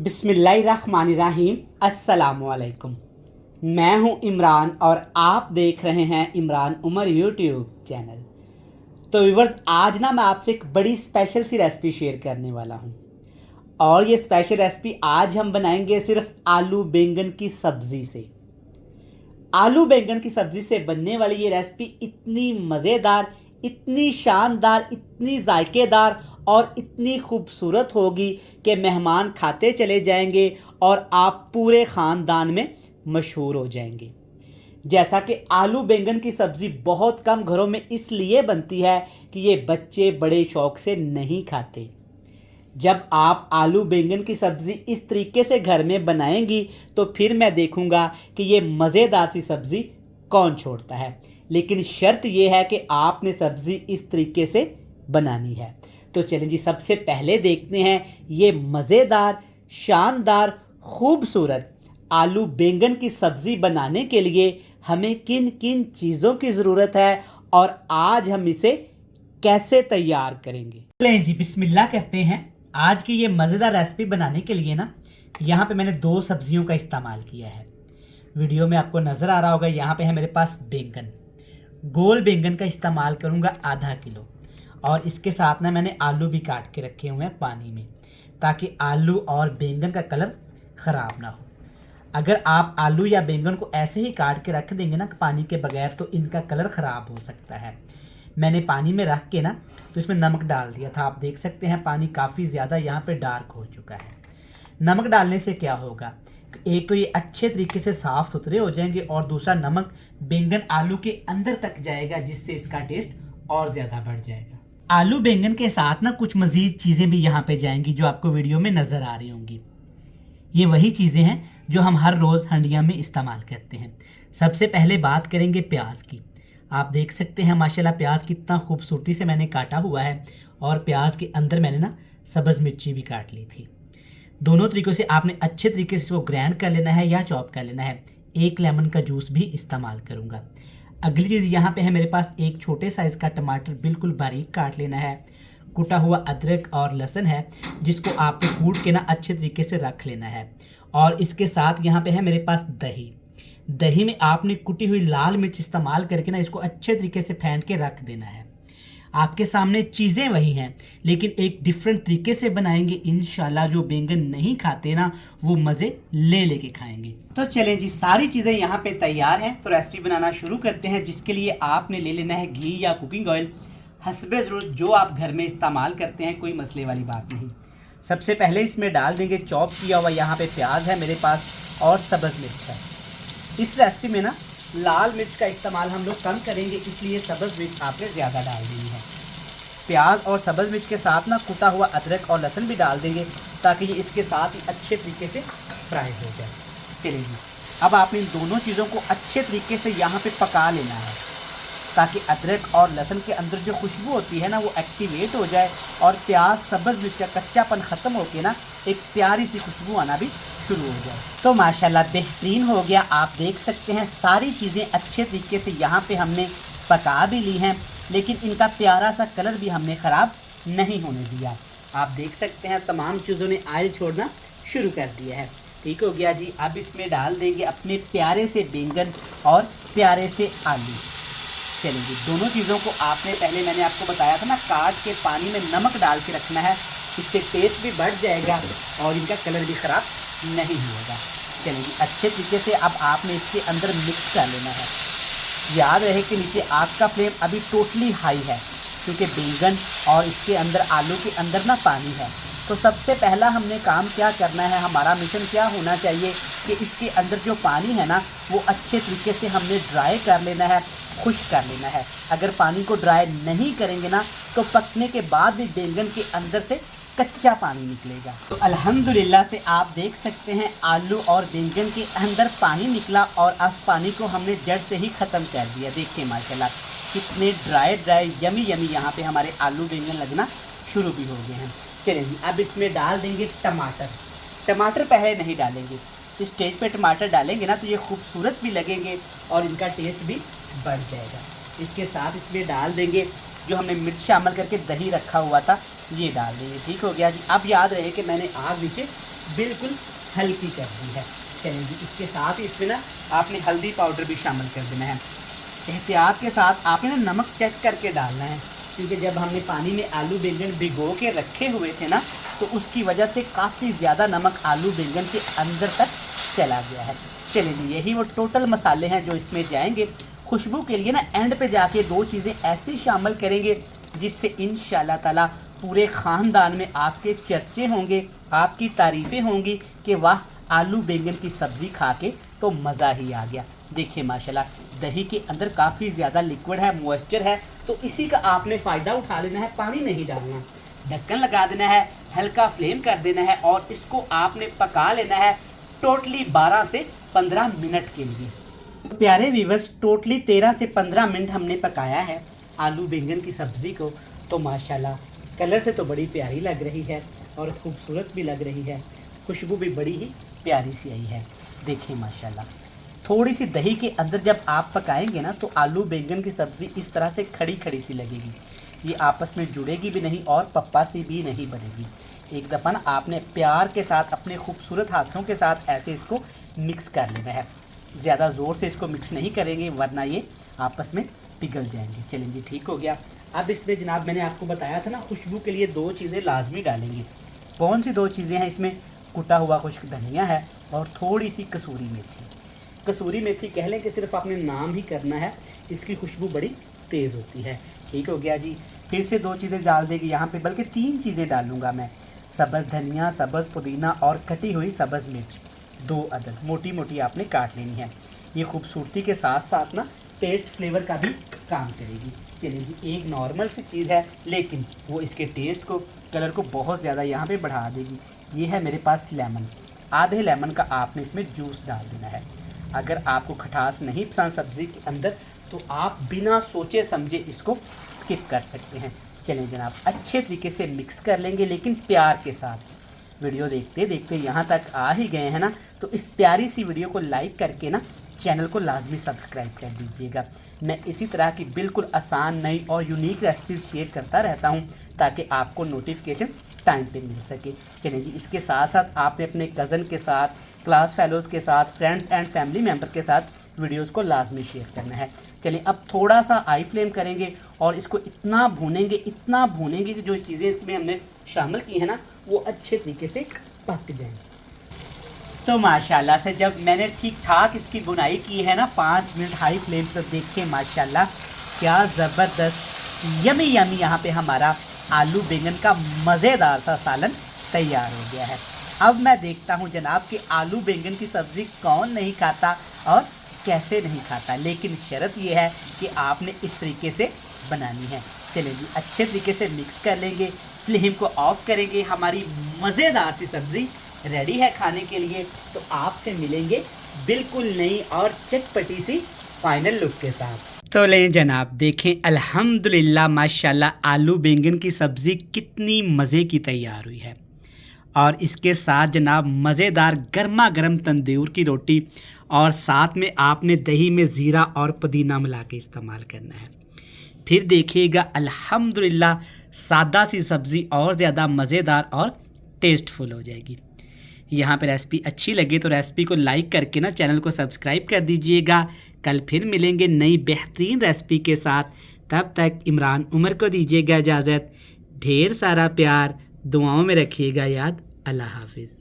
बिस्मिल्लाहिर्रहमानिर्रहीम। अस्सलामुअलैकुम। मैं हूं इमरान और आप देख रहे हैं इमरान उमर यूट्यूब चैनल। तो व्यूअर्स, आज ना मैं आपसे एक बड़ी स्पेशल सी रेसिपी शेयर करने वाला हूं और ये स्पेशल रेसिपी आज हम बनाएंगे सिर्फ आलू बैंगन की सब्ज़ी से। आलू बैंगन की सब्ज़ी से बनने वाली ये रेसिपी इतनी मज़ेदार, इतनी शानदार, इतनी जायकेदार और इतनी खूबसूरत होगी कि मेहमान खाते चले जाएंगे और आप पूरे ख़ानदान में मशहूर हो जाएंगे। जैसा कि आलू बैंगन की सब्ज़ी बहुत कम घरों में इसलिए बनती है कि ये बच्चे बड़े शौक़ से नहीं खाते। जब आप आलू बैंगन की सब्ज़ी इस तरीके से घर में बनाएंगी तो फिर मैं देखूंगा कि ये मज़ेदार सी सब्ज़ी कौन छोड़ता है। लेकिन शर्त ये है कि आपने सब्ज़ी इस तरीके से बनानी है। तो चलिए जी, सबसे पहले देखते हैं ये मज़ेदार, शानदार, खूबसूरत आलू बैंगन की सब्ज़ी बनाने के लिए हमें किन किन चीज़ों की ज़रूरत है और आज हम इसे कैसे तैयार करेंगे। चलें जी, बिस्मिल्लाह कहते हैं। आज की ये मज़ेदार रेसिपी बनाने के लिए ना यहाँ पे मैंने 2 सब्जियों का इस्तेमाल किया है। वीडियो में आपको नज़र आ रहा होगा, यहाँ पे है मेरे पास बैंगन। गोल बैंगन का इस्तेमाल करूँगा आधा किलो और इसके साथ ना मैंने आलू भी काट के रखे हुए हैं पानी में, ताकि आलू और बैंगन का कलर ख़राब ना हो। अगर आप आलू या बैंगन को ऐसे ही काट के रख देंगे ना पानी के बगैर तो इनका कलर ख़राब हो सकता है। मैंने पानी में रख के ना तो इसमें नमक डाल दिया था। आप देख सकते हैं पानी काफ़ी ज़्यादा यहाँ पे डार्क हो चुका है। नमक डालने से क्या होगा, एक तो ये अच्छे तरीके से साफ़ सुथरे हो जाएंगे और दूसरा नमक बैंगन आलू के अंदर तक जाएगा, जिससे इसका टेस्ट और ज़्यादा बढ़ जाएगा। आलू बैंगन के साथ ना कुछ मज़ीद चीज़ें भी यहाँ पे जाएंगी जो आपको वीडियो में नज़र आ रही होंगी। ये वही चीज़ें हैं जो हम हर रोज़ हंडिया में इस्तेमाल करते हैं। सबसे पहले बात करेंगे प्याज की। आप देख सकते हैं माशाल्लाह प्याज कितना खूबसूरती से मैंने काटा हुआ है और प्याज के अंदर मैंने ना सब्ज़ मिर्ची भी काट ली थी। दोनों तरीक़ों से आपने अच्छे तरीके से इसको ग्राइंड कर लेना है या चॉप कर लेना है। 1 लेमन का जूस भी इस्तेमाल करूँगा। अगली चीज़ यहाँ पे है मेरे पास एक छोटे साइज़ का टमाटर बिल्कुल बारीक काट लेना है। कुटा हुआ अदरक और लहसुन है जिसको आपको कूट के ना अच्छे तरीके से रख लेना है। और इसके साथ यहाँ पे है मेरे पास दही। दही में आपने कुटी हुई लाल मिर्च इस्तेमाल करके ना इसको अच्छे तरीके से फेंट के रख देना है। आपके सामने चीज़ें वही हैं लेकिन एक डिफरेंट तरीके से बनाएंगे इंशाल्लाह। जो बैंगन नहीं खाते ना वो मज़े ले लेके खाएंगे। तो चलें जी, सारी चीज़ें यहाँ पे तैयार हैं तो रेसिपी बनाना शुरू करते हैं। जिसके लिए आपने ले लेना है घी या कुकिंग ऑयल, हस्बे ज़रूरत जो आप घर में इस्तेमाल करते हैं, कोई मसले वाली बात नहीं। सबसे पहले इसमें डाल देंगे चॉप किया हुआ यहाँ पे प्याज है मेरे पास और सब्ज़ मिर्च है। इस रेसिपी में ना लाल मिर्च का इस्तेमाल हम लोग कम करेंगे, इसलिए सब्ज़ मिर्च आपने ज़्यादा डाल देनी है। प्याज और सब्ज़ मिर्च के साथ ना कुटा हुआ अदरक और लहसुन भी डाल देंगे ताकि ये इसके साथ ही अच्छे तरीके से फ्राई हो जाए। चलिए जी, अब आपने इन दोनों चीज़ों को अच्छे तरीके से यहाँ पे पका लेना है ताकि अदरक और लहसुन के अंदर जो खुशबू होती है ना वो एक्टिवेट हो जाए और प्याज सब्ज़ मिर्च का कच्चापन ख़त्म होकर ना एक प्यारी सी खुशबू आना भी शुरू हो जाए। तो माशाल्लाह बेहतरीन हो गया। आप देख सकते हैं सारी चीज़ें अच्छे तरीके से यहाँ पे हमने पका भी ली हैं, लेकिन इनका प्यारा सा कलर भी हमने ख़राब नहीं होने दिया। आप देख सकते हैं तमाम चीज़ों ने ऑयल छोड़ना शुरू कर दिया है। ठीक हो गया जी। अब इसमें डाल देंगे अपने प्यारे से बैंगन और प्यारे से आलू। चलिए, दोनों चीज़ों को आपने पहले मैंने आपको बताया था ना काट के पानी में नमक डाल के रखना है, इससे टेस्ट भी बढ़ जाएगा और इनका कलर भी ख़राब नहीं होगा। चलिए, अच्छे तरीके से अब आपने इसके अंदर मिक्स कर लेना है। याद रहे कि नीचे आग का फ्लेम अभी टोटली हाई है क्योंकि बैंगन और इसके अंदर आलू के अंदर ना पानी है। तो सबसे पहला हमने काम क्या करना है, हमारा मिशन क्या होना चाहिए कि इसके अंदर जो पानी है ना वो अच्छे तरीके से हमने ड्राई कर लेना है, खुश्क कर लेना है। अगर पानी को ड्राई नहीं करेंगे ना तो पकने के बाद भी बैंगन के अंदर से कच्चा पानी निकलेगा। तो अल्हम्दुलिल्लाह से आप देख सकते हैं आलू और बैंगन के अंदर पानी निकला और अब पानी को हमने जड़ से ही ख़त्म कर दिया। देखिए माशाल्लाह कितने ड्राई यमी यहाँ पे हमारे आलू बैंगन लगना शुरू भी हो गए हैं। चलिए जी, अब इसमें डाल देंगे टमाटर। टमाटर पहले नहीं डालेंगे, इस स्टेज पे टमाटर डालेंगे ना तो ये खूबसूरत भी लगेंगे और इनका टेस्ट भी बढ़ जाएगा। इसके साथ इसमें डाल देंगे जो हमने मिर्च शामिल करके दही रखा हुआ था, ये डाल देंगे। ठीक हो गया जी। अब याद रहे कि मैंने आग नीचे बिल्कुल हल्की कर दी है। चलिए जी, इसके साथ ही इसमें ना आपने हल्दी पाउडर भी शामिल कर देना है। एहतियात के साथ आपने ना नमक चेक करके डालना है, क्योंकि जब हमने पानी में आलू बैंगन भिगो के रखे हुए थे ना, तो उसकी वजह से काफ़ी ज़्यादा नमक आलू बैंगन के अंदर तक चला गया है। चलिए जी, यही वो टोटल मसाले हैं जो इसमें जाएंगे। खुशबू के लिए ना एंड पे जाके 2 चीज़ें ऐसी शामिल करेंगे जिससे इंशाल्लाह ताला पूरे ख़ानदान में आपके चर्चे होंगे, आपकी तारीफ़ें होंगी कि वाह, आलू बैंगन की सब्ज़ी खा के तो मज़ा ही आ गया। देखिए माशाल्लाह, दही के अंदर काफ़ी ज़्यादा लिक्विड है, मॉइस्चर है, तो इसी का आपने फ़ायदा उठा लेना है। पानी नहीं डालना, ढक्कन लगा देना है, हल्का फ्लेम कर देना है और इसको आपने पका लेना है टोटली 12 से 15 मिनट के लिए। प्यारे व्यूअर्स, टोटली 13 से 15 मिनट हमने पकाया है आलू बैंगन की सब्ज़ी को। तो माशाल्लाह कलर से तो बड़ी प्यारी लग रही है और खूबसूरत भी लग रही है, खुशबू भी बड़ी ही प्यारी सी आई है। देखिए माशाल्लाह, थोड़ी सी दही के अंदर जब आप पकाएंगे ना, तो आलू बैंगन की सब्ज़ी इस तरह से खड़ी खड़ी सी लगेगी, ये आपस में जुड़ेगी भी नहीं और पप्पा सी भी नहीं बनेगी। एक दफ़ा ना आपने प्यार के साथ अपने खूबसूरत हाथों के साथ ऐसे इसको मिक्स कर लेना है। ज़्यादा ज़ोर से इसको मिक्स नहीं करेंगे वरना ये आपस में पिघल जाएंगे। चलें जी, ठीक हो गया। अब इसमें जनाब मैंने आपको बताया था ना, खुशबू के लिए 2 चीज़ें लाजमी डालेंगे। कौन सी 2 चीज़ें हैं? इसमें कुटा हुआ खुश्क धनिया है और थोड़ी सी कसूरी मेथी। कसूरी मेथी कह लें कि सिर्फ आपने नाम ही करना है, इसकी खुशबू बड़ी तेज़ होती है। ठीक हो गया जी। फिर से 2 चीज़ें डाल देगी यहाँ पे, बल्कि 3 चीज़ें डालूँगा मैं। सब्ज़ धनिया, सब्ज़ पुदीना और कटी हुई सब्ज़ मिर्च 2 अदद मोटी मोटी आपने काट लेनी है। ये खूबसूरती के साथ साथ ना टेस्ट फ्लेवर का भी काम करेगी। चलिए जी, एक नॉर्मल सी चीज़ है लेकिन वो इसके टेस्ट को, कलर को बहुत ज़्यादा यहाँ पे बढ़ा देगी। ये है मेरे पास लेमन। आधे लेमन का आपने इसमें जूस डाल देना है। अगर आपको खटास नहीं पसंद सब्ज़ी के अंदर, तो आप बिना सोचे समझे इसको स्किप कर सकते हैं। चलें जनाब, अच्छे तरीके से मिक्स कर लेंगे लेकिन प्यार के साथ। वीडियो देखते देखते यहाँ तक आ ही गए हैं ना, तो इस प्यारी सी वीडियो को लाइक करके ना चैनल को लाजमी सब्सक्राइब कर दीजिएगा। मैं इसी तरह की बिल्कुल आसान, नई और यूनिक रेसिपीज़ शेयर करता रहता हूँ ताकि आपको नोटिफिकेशन टाइम पे मिल सके। चलिए जी, इसके साथ साथ आपने अपने कज़न के साथ, क्लास फेलोज़ के साथ, फ्रेंड्स एंड फैमिली मेम्बर के साथ वीडियोस को लाजमी शेयर करना है। चलिए अब थोड़ा सा हाई फ्लेम करेंगे और इसको इतना भूनेंगे कि जो चीज़ें इसमें हमने शामिल की हैं ना, वो अच्छे तरीके से पक जाएँ। तो माशाल्लाह से जब मैंने ठीक ठाक इसकी बुनाई की है ना 5 मिनट हाई फ्लेम पर, देखिए माशाल्लाह क्या ज़बरदस्त यमी यहाँ पे हमारा आलू बैंगन का मज़ेदार सा सालन तैयार हो गया है। अब मैं देखता हूँ जनाब कि आलू बैंगन की सब्ज़ी कौन नहीं खाता और कैसे नहीं खाता, लेकिन शर्त यह है कि आपने इस तरीके से बनानी है। चलिए जी, अच्छे तरीके से मिक्स कर लेंगे, फ्लेम को ऑफ करेंगे। हमारी मज़ेदार सी सब्ज़ी रेडी है खाने के लिए। तो आपसे मिलेंगे बिल्कुल नई और चटपटी सी फाइनल लुक के साथ। तो लें जनाब, देखें अल्हम्दुलिल्लाह माशाल्लाह आलू बैंगन की सब्ज़ी कितनी मज़े की तैयार हुई है। और इसके साथ जनाब मज़ेदार गर्मा गर्म तंदूर की रोटी, और साथ में आपने दही में ज़ीरा और पुदीना मिला के इस्तेमाल करना है। फिर देखिएगा अल्हम्दुलिल्लाह सादा सी सब्ज़ी और ज़्यादा मज़ेदार और टेस्टफुल हो जाएगी। यहाँ पे रेसिपी अच्छी लगे तो रेसिपी को लाइक करके ना चैनल को सब्सक्राइब कर दीजिएगा। कल फिर मिलेंगे नई बेहतरीन रेसिपी के साथ। तब तक इमरान उमर को दीजिएगा इजाज़त। ढेर सारा प्यार, दुआओं में रखिएगा याद। अल्लाह हाफिज़।